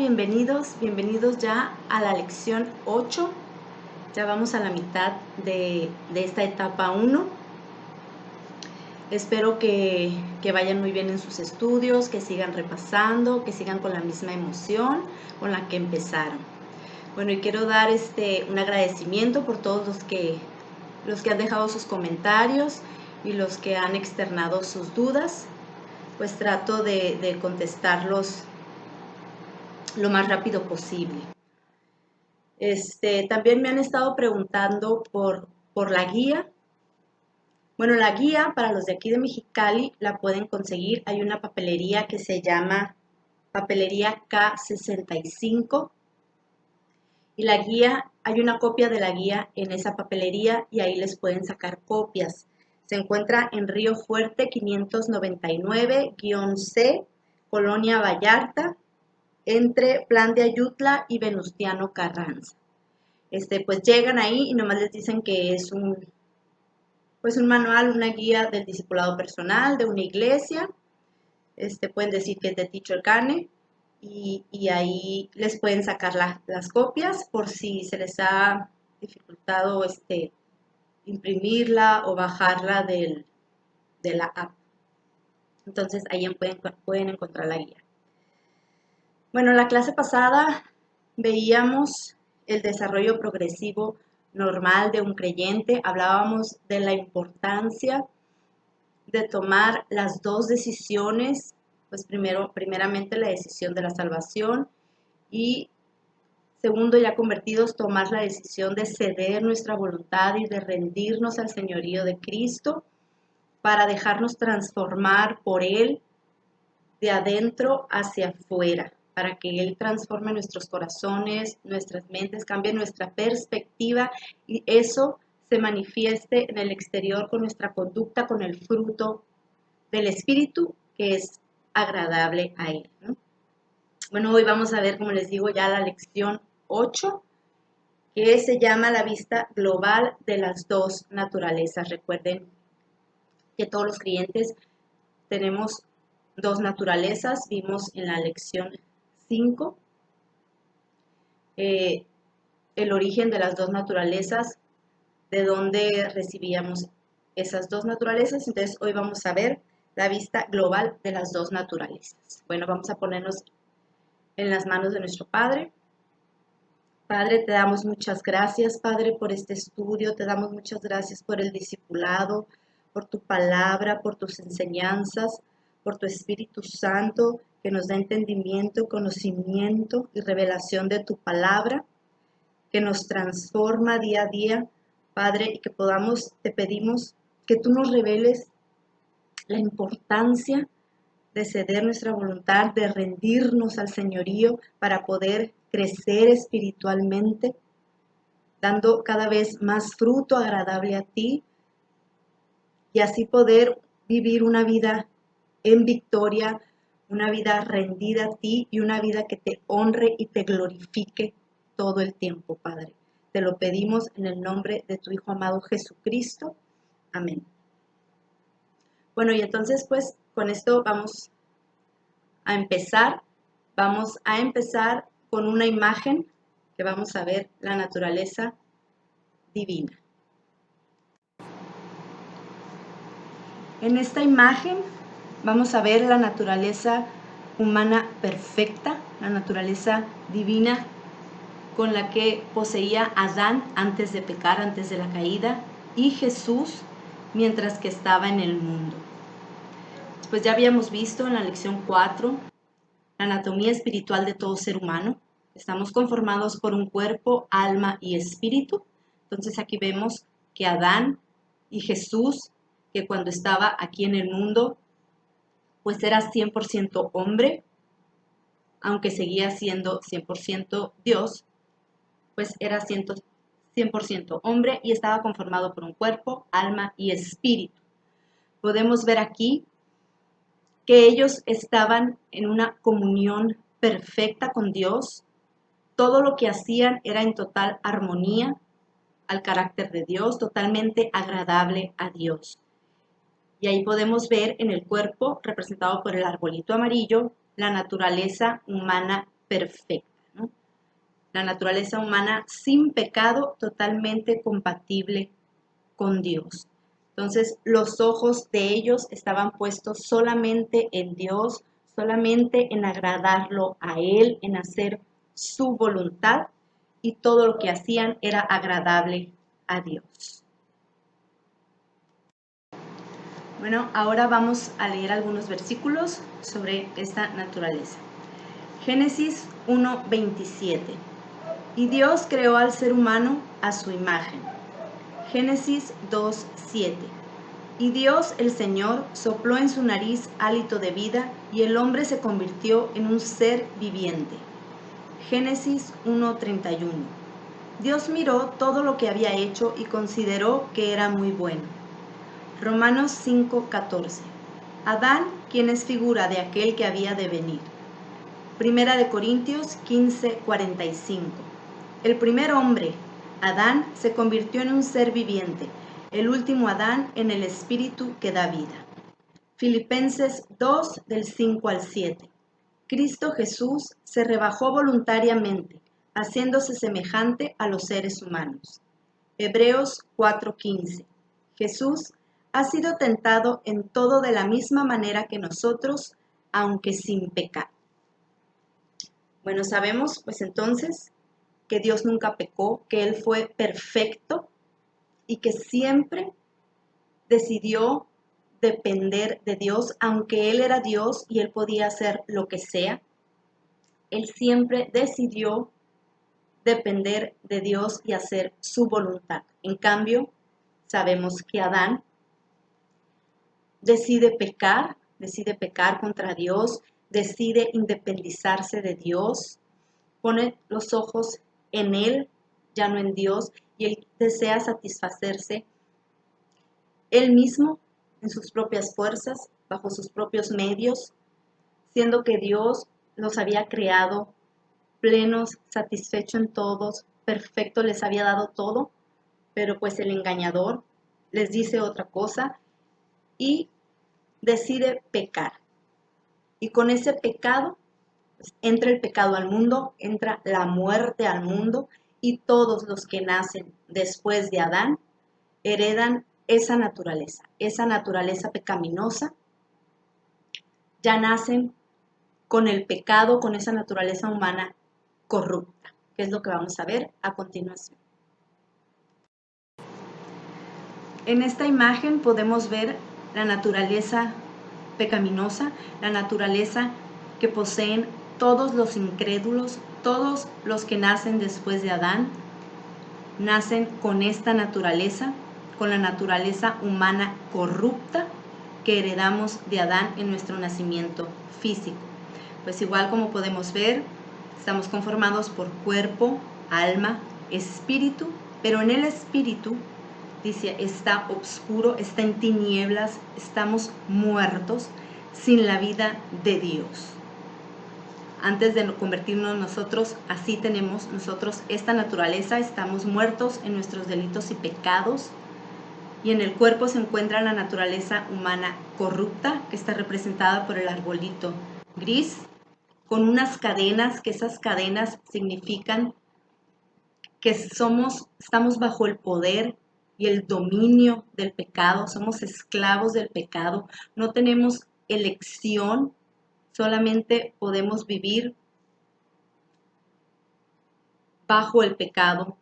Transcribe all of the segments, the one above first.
bienvenidos ya a la lección 8. Ya vamos a la mitad de esta etapa 1. Espero que vayan muy bien en sus estudios, que sigan repasando, que sigan con la misma emoción con la que empezaron. Bueno, y quiero dar un agradecimiento por todos los que han dejado sus comentarios y los que han externado sus dudas. Pues trato de contestarlos lo más rápido posible. También me han estado preguntando por la guía. Bueno, la guía para los de aquí de Mexicali la pueden conseguir. Hay una papelería que se llama Papelería K65. Y la guía, hay una copia de la guía en esa papelería y ahí les pueden sacar copias. Se encuentra en Río Fuerte 599-C, Colonia Vallarta, entre Plan de Ayutla y Venustiano Carranza. Pues llegan ahí y nomás les dicen que es un manual, una guía del discipulado personal de una iglesia. Pueden decir que es de Teacher Cane y ahí les pueden sacar las copias por si se les ha dificultado imprimirla o bajarla de la app. Entonces ahí pueden encontrar la guía. Bueno, la clase pasada veíamos el desarrollo progresivo normal de un creyente. Hablábamos de la importancia de tomar las dos decisiones, pues primeramente la decisión de la salvación y segundo, ya convertidos, tomar la decisión de ceder nuestra voluntad y de rendirnos al señorío de Cristo para dejarnos transformar por Él de adentro hacia afuera, para que Él transforme nuestros corazones, nuestras mentes, cambie nuestra perspectiva y eso se manifieste en el exterior con nuestra conducta, con el fruto del Espíritu que es agradable a Él, ¿no? Bueno, hoy vamos a ver, como les digo, ya la lección 8, que se llama la vista global de las dos naturalezas. Recuerden que todos los creyentes tenemos dos naturalezas. Vimos en la lección 5 el origen de las dos naturalezas, de dónde recibíamos esas dos naturalezas. Entonces hoy vamos a ver la vista global de las dos naturalezas. Bueno, vamos a ponernos en las manos de nuestro Padre. Padre, te damos muchas gracias, Padre, por este estudio. Te damos muchas gracias por el discipulado, por tu palabra, por tus enseñanzas, por tu Espíritu Santo que nos da entendimiento, conocimiento y revelación de tu palabra, que nos transforma día a día, Padre, y que te pedimos que tú nos reveles la importancia de ceder nuestra voluntad, de rendirnos al señorío para poder crecer espiritualmente, dando cada vez más fruto agradable a ti y así poder vivir una vida en victoria, una vida rendida a ti y una vida que te honre y te glorifique todo el tiempo, Padre. Te lo pedimos en el nombre de tu Hijo amado Jesucristo. Amén. Bueno, y entonces pues con esto vamos a empezar. Vamos a empezar con una imagen que vamos a ver la naturaleza divina. En esta imagen vamos a ver la naturaleza humana perfecta, la naturaleza divina con la que poseía Adán antes de pecar, antes de la caída, y Jesús mientras que estaba en el mundo. Pues ya habíamos visto en la lección 4 la anatomía espiritual de todo ser humano. Estamos conformados por un cuerpo, alma y espíritu. Entonces aquí vemos que Adán y Jesús, que cuando estaba aquí en el mundo, pues era 100% hombre, aunque seguía siendo 100% Dios, pues era 100% hombre y estaba conformado por un cuerpo, alma y espíritu. Podemos ver aquí que ellos estaban en una comunión perfecta con Dios. Todo lo que hacían era en total armonía al carácter de Dios, totalmente agradable a Dios. Y ahí podemos ver en el cuerpo, representado por el arbolito amarillo, la naturaleza humana perfecta, ¿no? La naturaleza humana sin pecado, totalmente compatible con Dios. Entonces, los ojos de ellos estaban puestos solamente en Dios, solamente en agradarlo a Él, en hacer su voluntad, y todo lo que hacían era agradable a Dios. Bueno, ahora vamos a leer algunos versículos sobre esta naturaleza. Génesis 1:27. Y Dios creó al ser humano a su imagen. Génesis 2:7. Y Dios el Señor sopló en su nariz hálito de vida, y el hombre se convirtió en un ser viviente. Génesis 1:31. Dios miró todo lo que había hecho y consideró que era muy bueno. Romanos 5:14. Adán, quien es figura de aquel que había de venir. Primera de Corintios 15:45. El primer hombre, Adán, se convirtió en un ser viviente, el último Adán en el espíritu que da vida. Filipenses 2 del 5 al 7. Cristo Jesús se rebajó voluntariamente, haciéndose semejante a los seres humanos. Hebreos 4:15. Jesús ha sido tentado en todo de la misma manera que nosotros, aunque sin pecado. Bueno, sabemos pues entonces que Dios nunca pecó, que Él fue perfecto y que siempre decidió depender de Dios, aunque Él era Dios y Él podía hacer lo que sea. Él siempre decidió depender de Dios y hacer su voluntad. En cambio, sabemos que Adán decide pecar contra Dios, decide independizarse de Dios, pone los ojos en Él, ya no en Dios, y Él desea satisfacerse Él mismo en sus propias fuerzas, bajo sus propios medios, siendo que Dios los había creado plenos, satisfecho en todos, perfecto, les había dado todo, pero pues el engañador les dice otra cosa y decide pecar. Y con ese pecado, pues, entra el pecado al mundo, entra la muerte al mundo, y todos los que nacen después de Adán heredan esa naturaleza pecaminosa, ya nacen con el pecado, con esa naturaleza humana corrupta, que es lo que vamos a ver a continuación. En esta imagen podemos ver la naturaleza pecaminosa, la naturaleza que poseen todos los incrédulos, todos los que nacen después de Adán, nacen con esta naturaleza, con la naturaleza humana corrupta que heredamos de Adán en nuestro nacimiento físico. Pues igual como podemos ver, estamos conformados por cuerpo, alma, espíritu, pero en el espíritu, dice, está oscuro, está en tinieblas, estamos muertos sin la vida de Dios. Antes de convertirnos nosotros, así tenemos nosotros esta naturaleza, estamos muertos en nuestros delitos y pecados, y en el cuerpo se encuentra la naturaleza humana corrupta, que está representada por el arbolito gris, con unas cadenas, que esas cadenas significan que estamos bajo el poder y el dominio del pecado, somos esclavos del pecado, no tenemos elección, solamente podemos vivir bajo el pecado,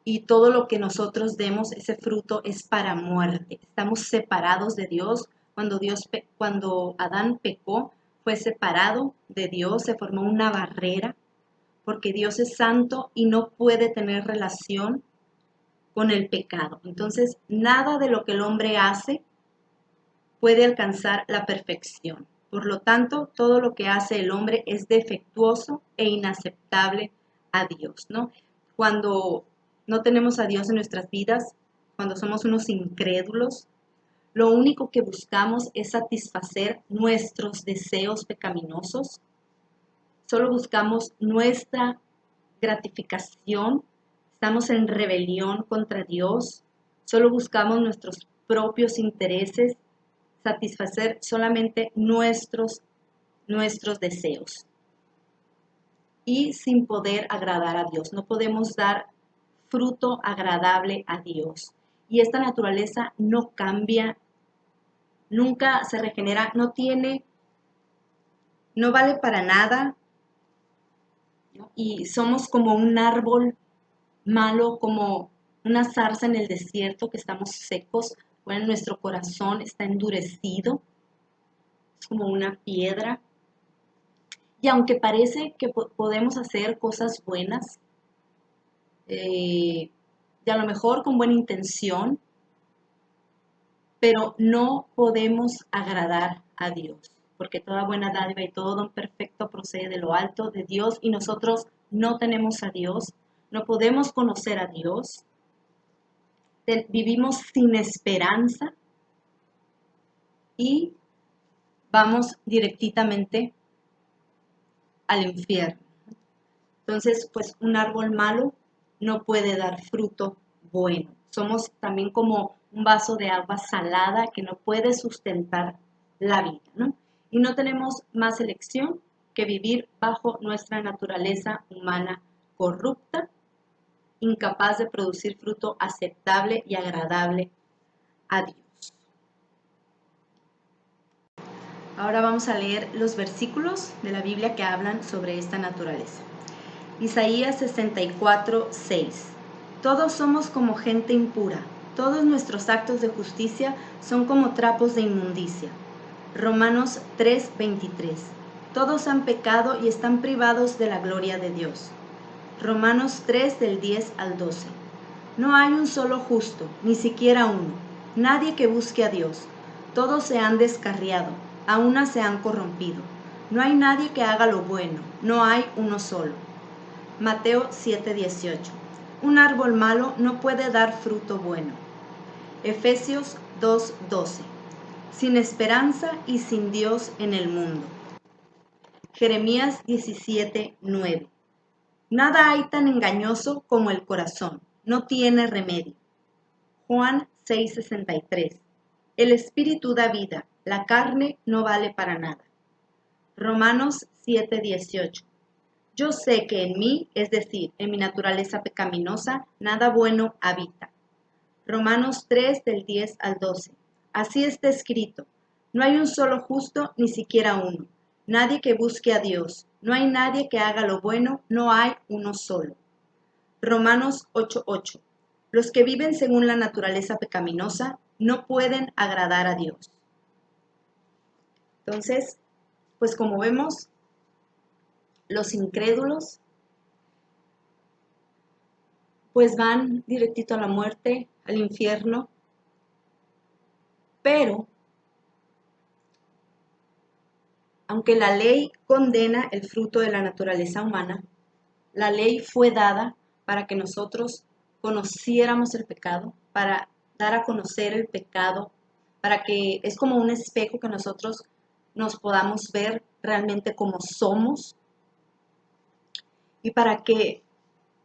y todo lo que nosotros demos, ese fruto es para muerte. Estamos separados de Dios. Cuando Adán pecó, fue separado de Dios, se formó una barrera, porque Dios es santo y no puede tener relación con el pecado. Entonces, nada de lo que el hombre hace puede alcanzar la perfección. Por lo tanto, todo lo que hace el hombre es defectuoso e inaceptable a Dios, ¿no? Cuando no tenemos a Dios en nuestras vidas, cuando somos unos incrédulos, lo único que buscamos es satisfacer nuestros deseos pecaminosos. Solo buscamos nuestra gratificación, estamos en rebelión contra Dios, solo buscamos nuestros propios intereses, satisfacer solamente nuestros deseos. y sin poder agradar a Dios. No podemos dar fruto agradable a Dios. Y esta naturaleza no cambia, nunca se regenera, no vale para nada, ¿no? Y somos como un árbol malo, como una zarza en el desierto que estamos secos, bueno, nuestro corazón está endurecido, es como una piedra. Y aunque parece que podemos hacer cosas buenas, y a lo mejor con buena intención, pero no podemos agradar a Dios, porque toda buena dádiva y todo don perfecto procede de lo alto de Dios y nosotros no tenemos a Dios, no podemos conocer a Dios, vivimos sin esperanza y vamos directamente al infierno. Entonces, pues un árbol malo no puede dar fruto bueno. Somos también como un vaso de agua salada que no puede sustentar la vida, ¿no? Y no tenemos más elección que vivir bajo nuestra naturaleza humana corrupta, incapaz de producir fruto aceptable y agradable a Dios. Ahora vamos a leer los versículos de la Biblia que hablan sobre esta naturaleza. Isaías 64, 6. Todos somos como gente impura, todos nuestros actos de justicia son como trapos de inmundicia. Romanos 3, 23. Todos han pecado y están privados de la gloria de Dios. Romanos 3, del 10 al 12. No hay un solo justo, ni siquiera uno, nadie que busque a Dios. Todos se han descarriado, a una se han corrompido. No hay nadie que haga lo bueno, no hay uno solo. Mateo 7:18. Un árbol malo no puede dar fruto bueno. Efesios 2:12. Sin esperanza y sin Dios en el mundo. Jeremías 17:9. Nada hay tan engañoso como el corazón, no tiene remedio. Juan 6:63. El espíritu da vida, la carne no vale para nada. Romanos 7:18. Yo sé que en mí, es decir, en mi naturaleza pecaminosa, nada bueno habita. Romanos 3, del 10 al 12. Así está escrito, no hay un solo justo, ni siquiera uno. Nadie que busque a Dios, no hay nadie que haga lo bueno, no hay uno solo. Romanos 8:8. Los que viven según la naturaleza pecaminosa no pueden agradar a Dios. Entonces, pues como vemos, los incrédulos pues van directito a la muerte, al infierno, pero aunque la ley condena el fruto de la naturaleza humana, la ley fue dada para que nosotros conociéramos el pecado, para dar a conocer el pecado, para que es como un espejo que nosotros nos podamos ver realmente como somos y para que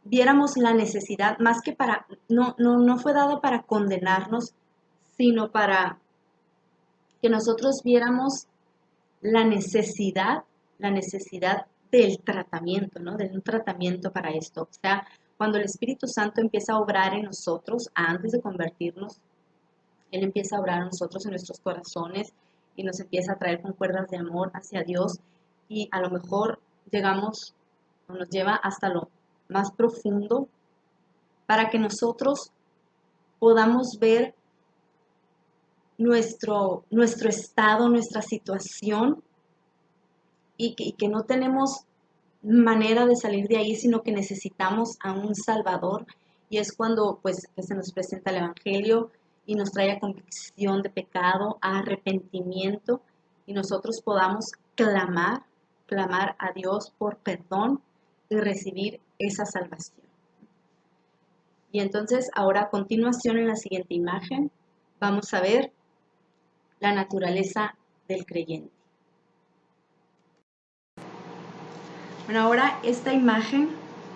viéramos la necesidad, más que para, no fue dada para condenarnos, sino para que nosotros viéramos la necesidad del tratamiento, ¿no? De un tratamiento para esto. O sea, cuando el Espíritu Santo empieza a obrar en nosotros, antes de convertirnos, Él empieza a obrar en nosotros, en nuestros corazones, y nos empieza a traer con cuerdas de amor hacia Dios, y a lo mejor llegamos, o nos lleva hasta lo más profundo, para que nosotros podamos ver nuestro estado, nuestra situación, y que no tenemos manera de salir de ahí, sino que necesitamos a un Salvador. Y es cuando pues que se nos presenta el Evangelio y nos trae a convicción de pecado, a arrepentimiento, y nosotros podamos clamar a Dios por perdón y recibir esa salvación. Y entonces ahora a continuación en la siguiente imagen vamos a ver la naturaleza del creyente. Bueno, ahora esta imagen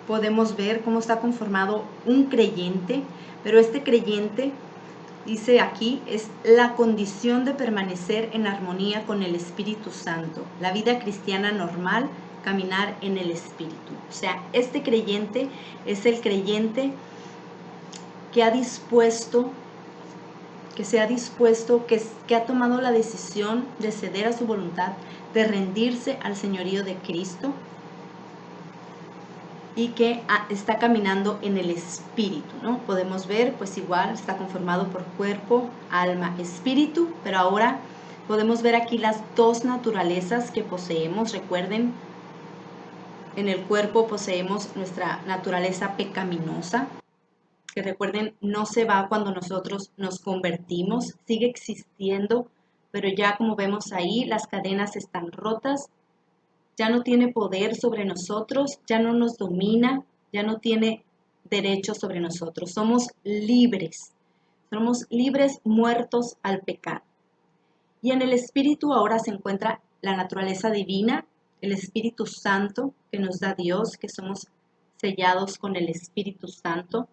podemos ver cómo está conformado un creyente, pero este creyente, dice aquí, es la condición de permanecer en armonía con el Espíritu Santo, la vida cristiana normal caminar en el Espíritu. O sea, este creyente es el creyente que ha dispuesto, que ha tomado la decisión de ceder a su voluntad, de rendirse al señorío de Cristo y que está caminando en el Espíritu, ¿no? Podemos ver, pues igual está conformado por cuerpo, alma, espíritu, pero ahora podemos ver aquí las dos naturalezas que poseemos. Recuerden, en el cuerpo poseemos nuestra naturaleza pecaminosa, que recuerden, no se va cuando nosotros nos convertimos, sigue existiendo, pero ya como vemos ahí, las cadenas están rotas, ya no tiene poder sobre nosotros, ya no nos domina, ya no tiene derecho sobre nosotros. Somos libres muertos al pecado. Y en el Espíritu ahora se encuentra la naturaleza divina, el Espíritu Santo que nos da Dios, que somos sellados con el Espíritu Santo.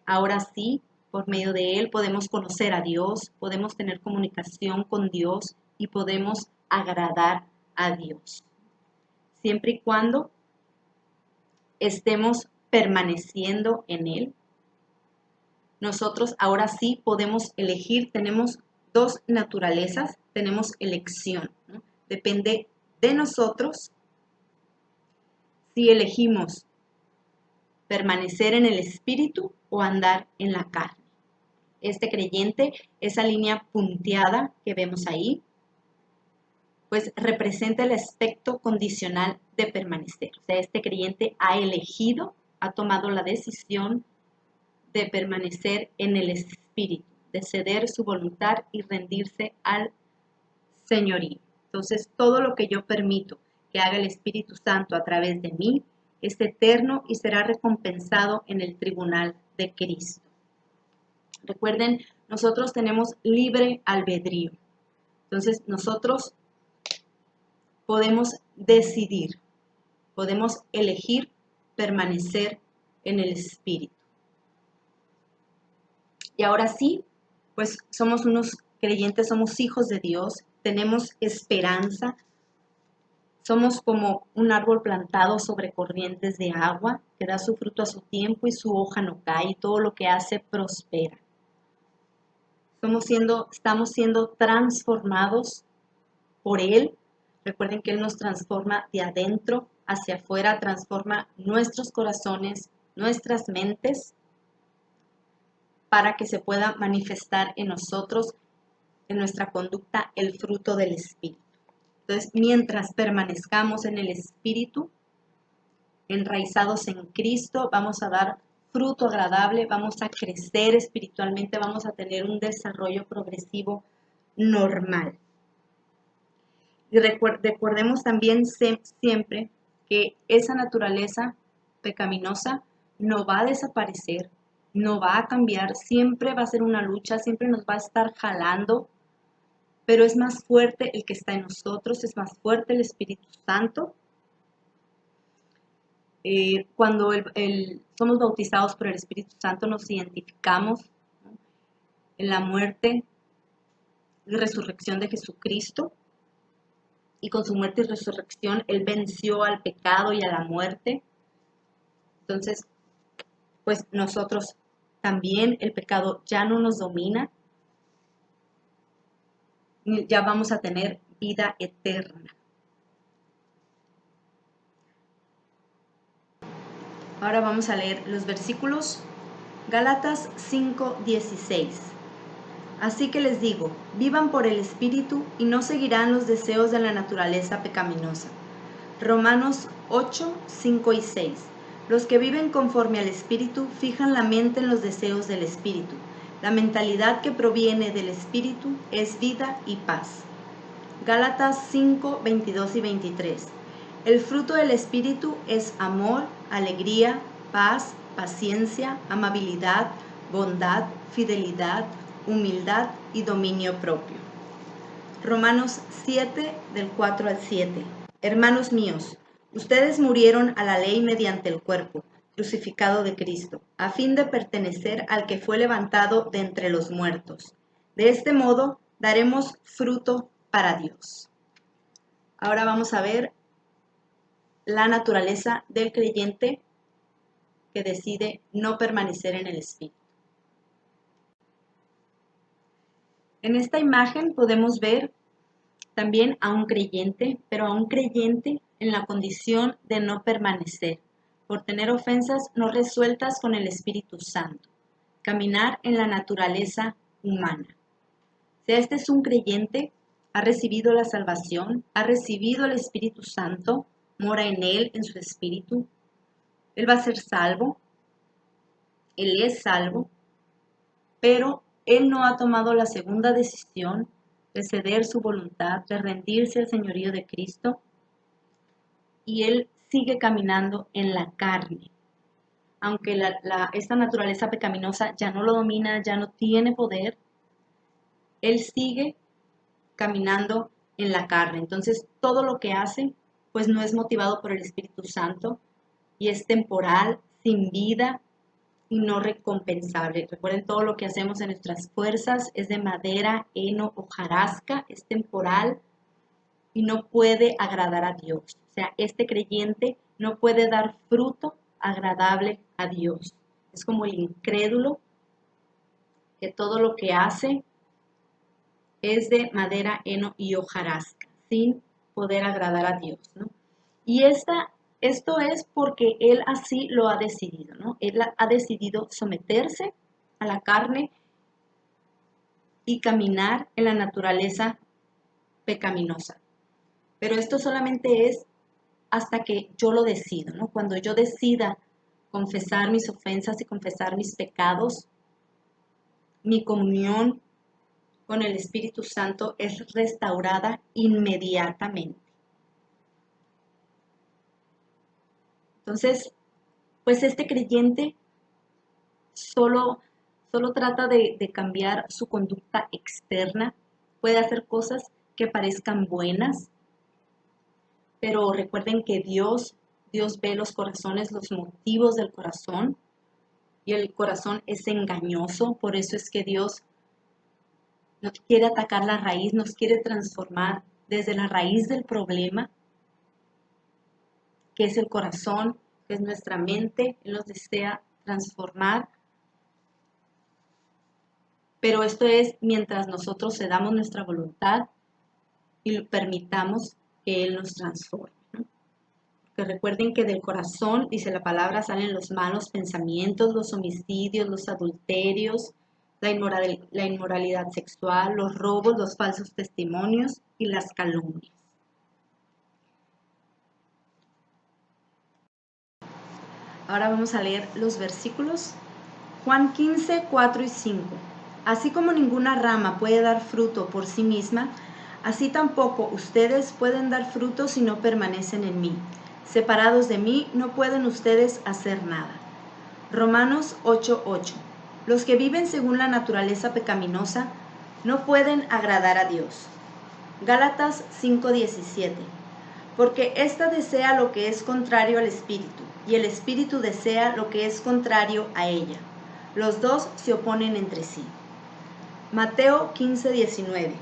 Ahora sí, por medio de Él podemos conocer a Dios, podemos tener comunicación con Dios y podemos agradar a Dios. Siempre y cuando estemos permaneciendo en Él, nosotros ahora sí podemos elegir. Tenemos dos naturalezas, tenemos elección, ¿no? Depende de nosotros si elegimos permanecer en el Espíritu o andar en la carne. Este creyente, esa línea punteada que vemos ahí, pues representa el aspecto condicional de permanecer. O sea, este creyente ha elegido, ha tomado la decisión de permanecer en el Espíritu, de ceder su voluntad y rendirse al señorío. Entonces, todo lo que yo permito que haga el Espíritu Santo a través de mí es eterno y será recompensado en el tribunal de Cristo. Recuerden, nosotros tenemos libre albedrío. Entonces, nosotros podemos decidir, podemos elegir permanecer en el Espíritu. Y ahora sí, pues somos unos creyentes, somos hijos de Dios, tenemos esperanza, somos como un árbol plantado sobre corrientes de agua que da su fruto a su tiempo y su hoja no cae y todo lo que hace prospera. Estamos siendo transformados por Él. Recuerden que Él nos transforma de adentro hacia afuera, transforma nuestros corazones, nuestras mentes, para que se pueda manifestar en nosotros, en nuestra conducta, el fruto del Espíritu. Entonces, mientras permanezcamos en el Espíritu, enraizados en Cristo, vamos a dar fruto agradable, vamos a crecer espiritualmente, vamos a tener un desarrollo progresivo normal. Y recordemos también siempre que esa naturaleza pecaminosa no va a desaparecer, no va a cambiar, siempre va a ser una lucha, siempre nos va a estar jalando, pero es más fuerte el que está en nosotros, es más fuerte el Espíritu Santo. Cuando somos bautizados por el Espíritu Santo, nos identificamos, ¿no?, en la muerte y resurrección de Jesucristo, y con su muerte y resurrección Él venció al pecado y a la muerte. Entonces, pues nosotros también, el pecado ya no nos domina, ya vamos a tener vida eterna. Ahora vamos a leer los versículos. Gálatas 5:16. Así que les digo, vivan por el Espíritu y no seguirán los deseos de la naturaleza pecaminosa. Romanos 8:5 y 6. Los que viven conforme al Espíritu fijan la mente en los deseos del Espíritu. La mentalidad que proviene del Espíritu es vida y paz. Gálatas 5:22 y 23. El fruto del Espíritu es amor, alegría, paz, paciencia, amabilidad, bondad, fidelidad, humildad y dominio propio. Romanos 7, del 4 al 7. Hermanos míos, ustedes murieron a la ley mediante el cuerpo crucificado de Cristo, a fin de pertenecer al que fue levantado de entre los muertos. De este modo daremos fruto para Dios. Ahora vamos a ver la naturaleza del creyente que decide no permanecer en el Espíritu. En esta imagen podemos ver también a un creyente, pero a un creyente en la condición de no permanecer, por tener ofensas no resueltas con el Espíritu Santo, caminar en la naturaleza humana. O sea, este es un creyente, ha recibido la salvación, ha recibido el Espíritu Santo, mora en él, en su espíritu. Él va a ser salvo, él es salvo, pero él no ha tomado la segunda decisión de ceder su voluntad, de rendirse al señorío de Cristo, y él sigue caminando en la carne. Aunque esta naturaleza pecaminosa ya no lo domina, ya no tiene poder, él sigue caminando en la carne. Entonces, todo lo que hace, pues no es motivado por el Espíritu Santo y es temporal, sin vida y no recompensable. Recuerden, todo lo que hacemos en nuestras fuerzas es de madera, heno, hojarasca, es temporal y no puede agradar a Dios. O sea, este creyente no puede dar fruto agradable a Dios. Es como el incrédulo que todo lo que hace es de madera, heno y hojarasca, sin poder agradar a Dios, ¿no? Y esto es porque Él así lo ha decidido, ¿no? Él ha decidido someterse a la carne y caminar en la naturaleza pecaminosa. Pero esto solamente es hasta que yo lo decido, ¿no? Cuando yo decida confesar mis ofensas y confesar mis pecados, mi comunión con el Espíritu Santo es restaurada inmediatamente. Entonces, pues este creyente solo trata de cambiar su conducta externa, puede hacer cosas que parezcan buenas, pero recuerden que Dios ve los corazones, los motivos del corazón, y el corazón es engañoso, por eso es que Dios nos quiere atacar la raíz, nos quiere transformar desde la raíz del problema, que es el corazón, que es nuestra mente. Él nos desea transformar, pero esto es mientras nosotros cedamos nuestra voluntad y permitamos que Él nos transforme, ¿no? Porque recuerden que del corazón, dice la palabra, salen los malos pensamientos, los homicidios, los adulterios, la inmoralidad sexual, los robos, los falsos testimonios y las calumnias. Ahora vamos a leer los versículos. Juan 15, 4 y 5. Así como ninguna rama puede dar fruto por sí misma, así tampoco ustedes pueden dar fruto si no permanecen en mí. Separados de mí no pueden ustedes hacer nada. Romanos 8, 8. Los que viven según la naturaleza pecaminosa no pueden agradar a Dios. Gálatas 5, 17. Porque ésta desea lo que es contrario al espíritu, y el espíritu desea lo que es contrario a ella. Los dos se oponen entre sí. Mateo 15, 19.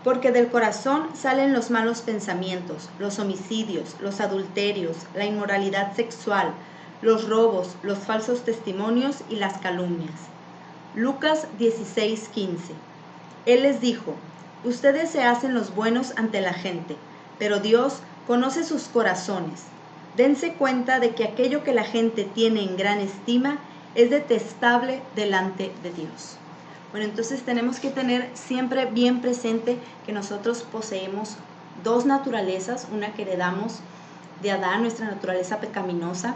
Porque del corazón salen los malos pensamientos, los homicidios, los adulterios, la inmoralidad sexual, los robos, los falsos testimonios y las calumnias. Lucas 16, 15. Él les dijo: ustedes se hacen los buenos ante la gente, pero Dios conoce sus corazones. Dense cuenta de que aquello que la gente tiene en gran estima es detestable delante de Dios. Bueno, entonces tenemos que tener siempre bien presente que nosotros poseemos dos naturalezas, una que heredamos de Adán, nuestra naturaleza pecaminosa,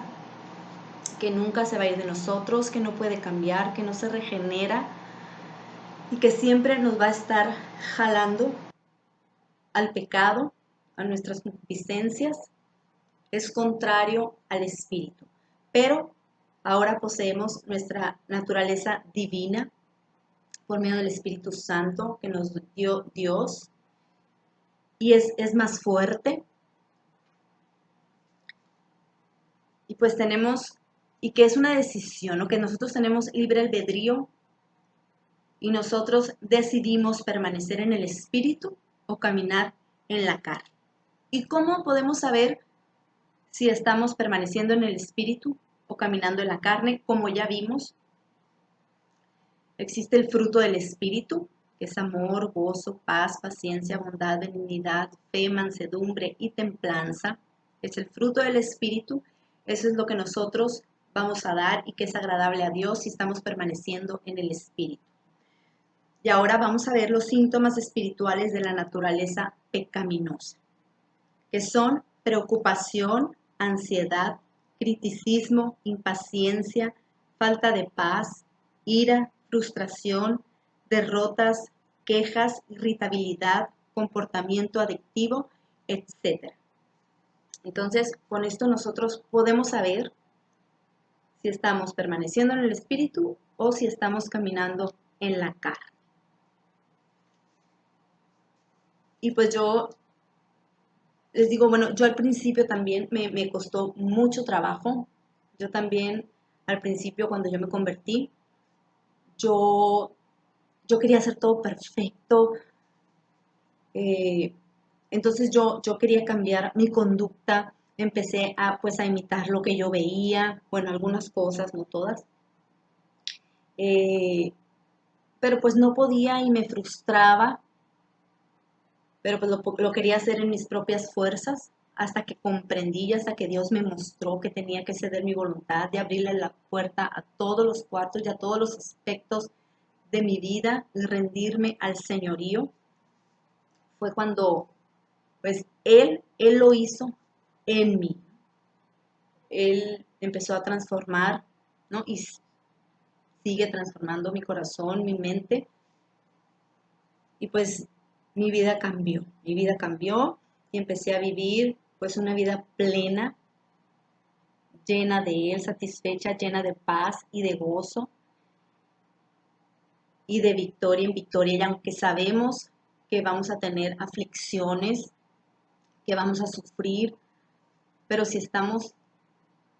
que nunca se va a ir de nosotros, que no puede cambiar, que no se regenera y que siempre nos va a estar jalando al pecado, a nuestras concupiscencias, es contrario al espíritu. Pero ahora poseemos nuestra naturaleza divina por medio del Espíritu Santo que nos dio Dios y es más fuerte. Y pues tenemos, y que es una decisión, ¿no? Que nosotros tenemos libre albedrío y nosotros decidimos permanecer en el Espíritu o caminar en la carne. ¿Y cómo podemos saber si estamos permaneciendo en el espíritu o caminando en la carne, como ya vimos. Existe el fruto del espíritu, que es amor, gozo, paz, paciencia, bondad, benignidad, fe, mansedumbre y templanza. Es el fruto del espíritu. Eso es lo que nosotros vamos a dar y que es agradable a Dios si estamos permaneciendo en el espíritu. Y ahora vamos a ver los síntomas espirituales de la naturaleza pecaminosa, que son preocupación, ansiedad, criticismo, impaciencia, falta de paz, ira, frustración, derrotas, quejas, irritabilidad, comportamiento adictivo, etc. Entonces, con esto nosotros podemos saber si estamos permaneciendo en el espíritu o si estamos caminando en la carne. Y pues yo les digo, bueno, yo al principio también me costó mucho trabajo. Yo también, al principio, cuando yo me convertí, yo, yo quería hacer todo perfecto. eh, entonces yo quería cambiar mi conducta. Empecé pues, a imitar lo que yo veía. Bueno, algunas cosas, no todas. Eh, pero pues no podía y me frustraba. Pero pues lo quería hacer en mis propias fuerzas hasta que comprendí y hasta que Dios me mostró que tenía que ceder mi voluntad de abrirle la puerta a todos los cuartos y a todos los aspectos de mi vida y rendirme al señorío. Fue cuando pues Él lo hizo en mí. Él empezó a transformar, ¿no? Y sigue transformando mi corazón, mi mente. Y pues mi vida cambió y empecé a vivir pues una vida plena, llena de Él, satisfecha, llena de paz y de gozo y de victoria en victoria. Y aunque sabemos que vamos a tener aflicciones, que vamos a sufrir, pero si estamos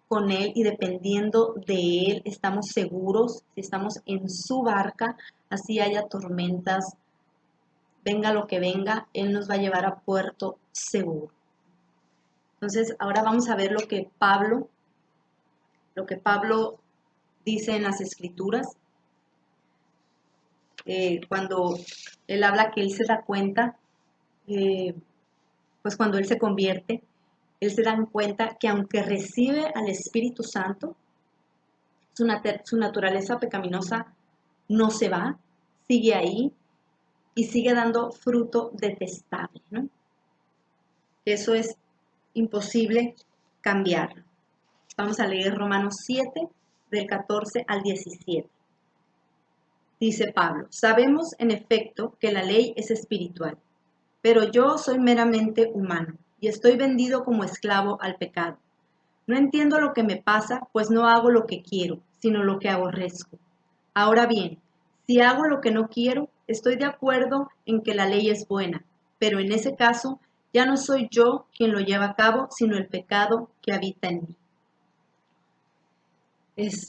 con Él y dependiendo de Él, estamos seguros, si estamos en su barca, así haya tormentas, venga lo que venga, Él nos va a llevar a puerto seguro. Entonces, ahora vamos a ver lo que Pablo dice en las Escrituras, cuando él habla que él se da cuenta, pues cuando él se convierte, él se da cuenta que aunque recibe al Espíritu Santo, su naturaleza pecaminosa no se va, sigue ahí y sigue dando fruto detestable, ¿no? Eso es imposible cambiarlo. Vamos a leer Romanos 7, del 14 al 17. Dice Pablo, sabemos en efecto que la ley es espiritual, pero yo soy meramente humano y estoy vendido como esclavo al pecado. No entiendo lo que me pasa, pues no hago lo que quiero, sino lo que aborrezco. Ahora bien, si hago lo que no quiero, estoy de acuerdo en que la ley es buena, pero en ese caso ya no soy yo quien lo lleva a cabo, sino el pecado que habita en mí.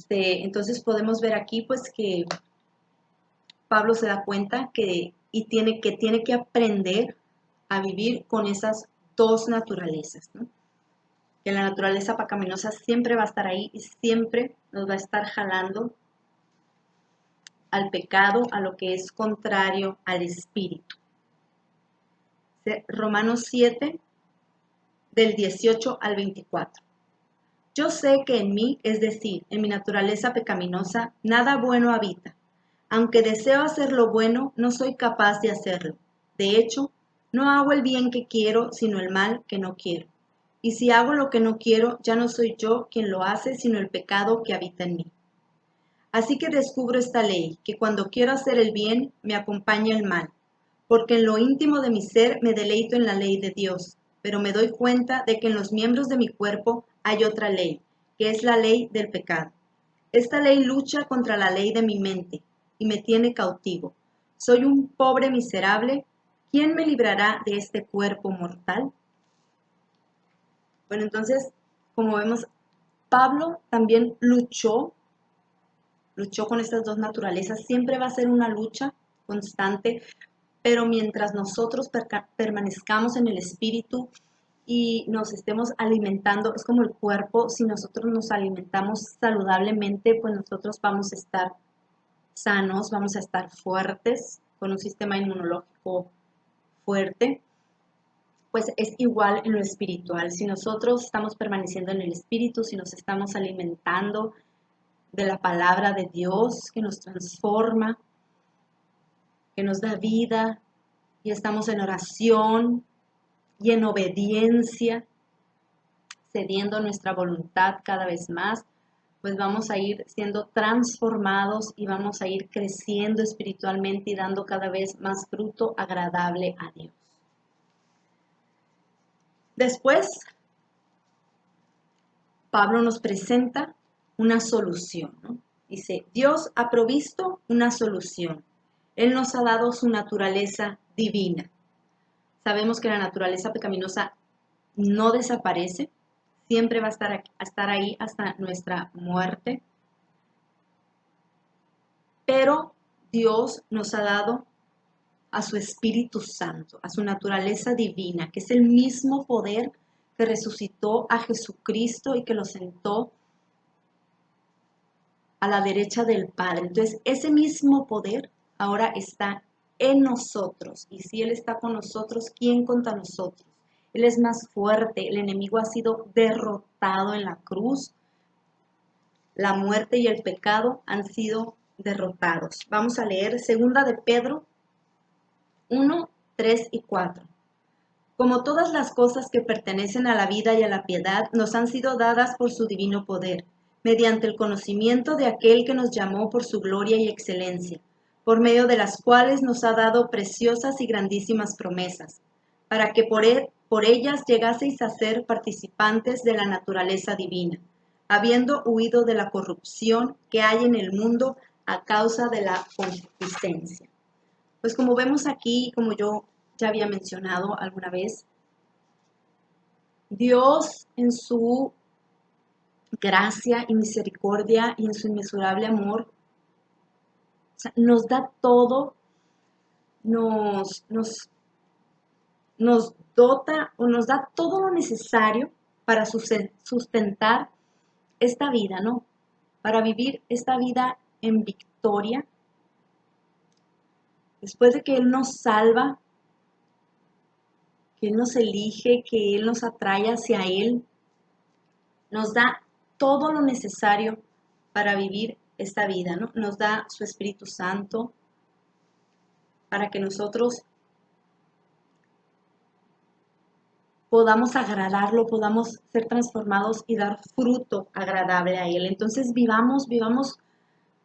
Entonces podemos ver aquí pues que Pablo se da cuenta que tiene que aprender a vivir con esas dos naturalezas, ¿no? Que la naturaleza pecaminosa siempre va a estar ahí y siempre nos va a estar jalando al pecado, a lo que es contrario al espíritu. Romanos 7, del 18 al 24. Yo sé que en mí, es decir, en mi naturaleza pecaminosa, nada bueno habita. Aunque deseo hacer lo bueno, no soy capaz de hacerlo. De hecho, no hago el bien que quiero, sino el mal que no quiero. Y si hago lo que no quiero, ya no soy yo quien lo hace, sino el pecado que habita en mí. Así que descubro esta ley, que cuando quiero hacer el bien, me acompaña el mal, porque en lo íntimo de mi ser me deleito en la ley de Dios, pero me doy cuenta de que en los miembros de mi cuerpo hay otra ley, que es la ley del pecado. Esta ley lucha contra la ley de mi mente y me tiene cautivo. Soy un pobre miserable. ¿Quién me librará de este cuerpo mortal? Bueno, entonces, como vemos, Pablo también luchó con estas dos naturalezas. Siempre va a ser una lucha constante, pero mientras nosotros permanezcamos en el Espíritu y nos estemos alimentando. Es como el cuerpo, si nosotros nos alimentamos saludablemente, pues nosotros vamos a estar sanos, vamos a estar fuertes, con un sistema inmunológico fuerte. Pues es igual en lo espiritual. Si nosotros estamos permaneciendo en el espíritu, si nos estamos alimentando de la palabra de Dios que nos transforma, que nos da vida, y estamos en oración y en obediencia, cediendo nuestra voluntad cada vez más, pues vamos a ir siendo transformados y vamos a ir creciendo espiritualmente y dando cada vez más fruto agradable a Dios. Después, Pablo nos presenta una solución, ¿no? Dice, Dios ha provisto una solución. Él nos ha dado su naturaleza divina. Sabemos que la naturaleza pecaminosa no desaparece, siempre va a estar ahí hasta nuestra muerte. Pero Dios nos ha dado a su Espíritu Santo, a su naturaleza divina, que es el mismo poder que resucitó a Jesucristo y que lo sentó a la derecha del Padre. Entonces, ese mismo poder ahora está en nosotros. Y si Él está con nosotros, ¿quién contra nosotros? Él es más fuerte. El enemigo ha sido derrotado en la cruz. La muerte y el pecado han sido derrotados. Vamos a leer 2 de Pedro 1, 3 y 4. Como todas las cosas que pertenecen a la vida y a la piedad, nos han sido dadas por su divino poder, mediante el conocimiento de aquel que nos llamó por su gloria y excelencia, por medio de las cuales nos ha dado preciosas y grandísimas promesas, para que por ellas llegaseis a ser participantes de la naturaleza divina, habiendo huido de la corrupción que hay en el mundo a causa de la concupiscencia. Pues como vemos aquí, como yo ya había mencionado alguna vez, Dios en su gracia y misericordia y en su inmesurable amor, nos da todo, nos dota o nos da todo lo necesario para sustentar esta vida, ¿no? Para vivir esta vida en victoria. Después de que Él nos salva, que Él nos elige, que Él nos atrae hacia Él, nos da todo lo necesario para vivir esta vida, ¿no? Nos da su Espíritu Santo para que nosotros podamos agradarlo, podamos ser transformados y dar fruto agradable a Él. Entonces vivamos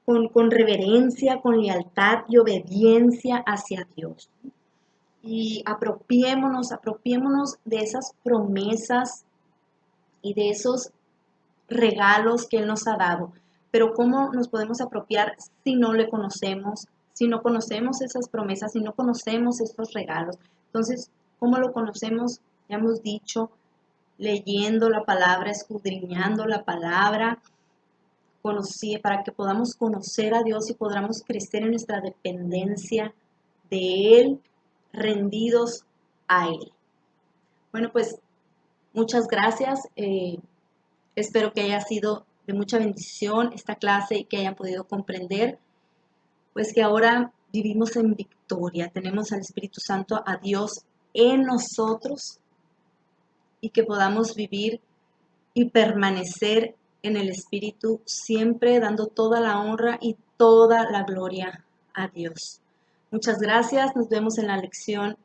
con reverencia, con lealtad y obediencia hacia Dios. Y apropiémonos de esas promesas y de esos regalos que Él nos ha dado. Pero ¿cómo nos podemos apropiar si no le conocemos? Si no conocemos esas promesas, si no conocemos estos regalos. Entonces, ¿cómo lo conocemos? Ya hemos dicho, leyendo la palabra, escudriñando la palabra, para que podamos conocer a Dios y podamos crecer en nuestra dependencia de Él, rendidos a Él. Bueno, pues muchas gracias. Espero que haya sido de mucha bendición esta clase y que hayan podido comprender, pues que ahora vivimos en victoria, tenemos al Espíritu Santo, a Dios en nosotros, y que podamos vivir y permanecer en el Espíritu, siempre dando toda la honra y toda la gloria a Dios. Muchas gracias, nos vemos en la lección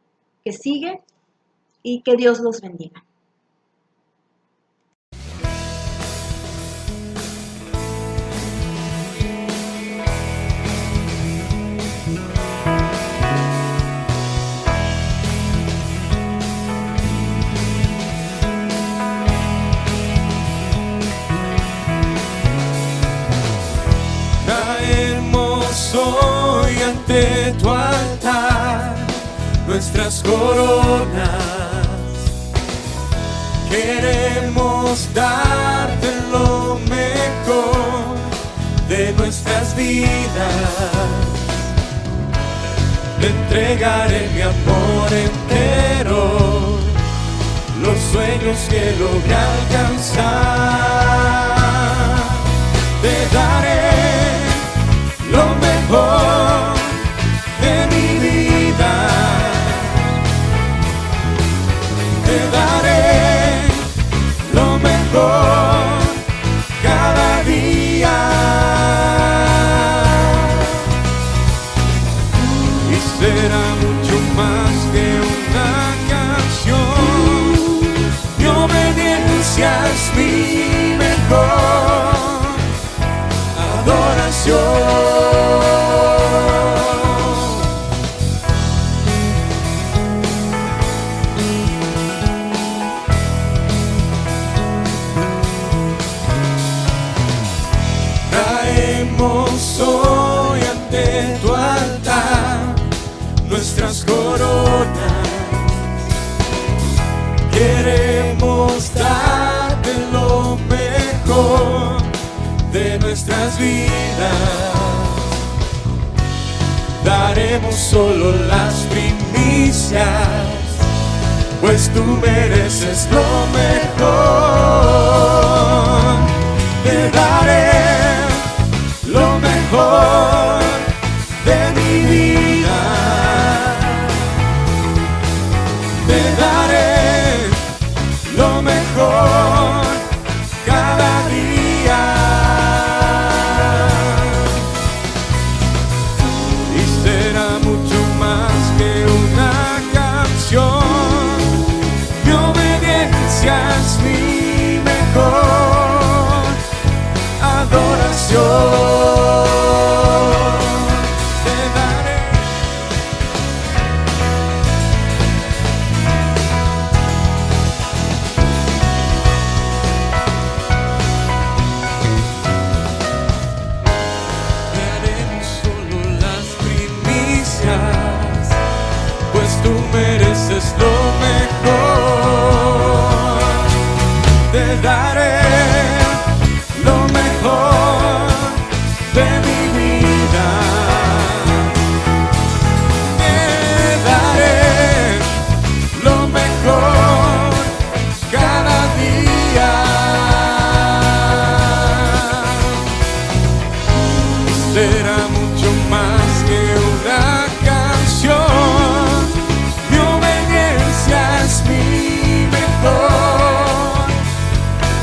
que sigue y que Dios los bendiga. Hoy ante tu altar nuestras coronas, queremos darte lo mejor de nuestras vidas. Te entregaré mi amor entero, los sueños que logré alcanzar. Te daré lo mejor de mi vida. Te daré lo mejor cada día. Y será mucho más que una canción. Mi obediencia es mi mejor adoración. Traemos hoy ante tu altar nuestras coronas. Queremos darte lo mejor de nuestras vidas. Daremos solo las primicias, pues tú mereces lo mejor. Te daré lo mejor de mi vida. Te daré lo mejor cada día. Y será mucho más que una canción. Mi obediencia es mi mejor adoración. Te daré solo las primicias, pues tú mereces lo mejor. Te daré lo mejor de mi vida. Te daré lo mejor cada día. Será mucho más que una canción. Mi obediencia es mi mejor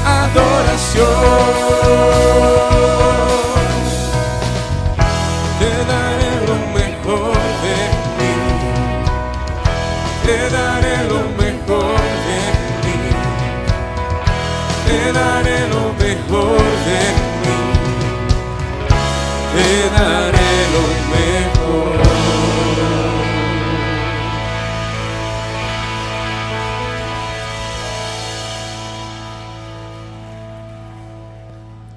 adoración. Te daré lo mejor de mí. Te daré lo mejor de mí. Te daré lo mejor de mí. Te daré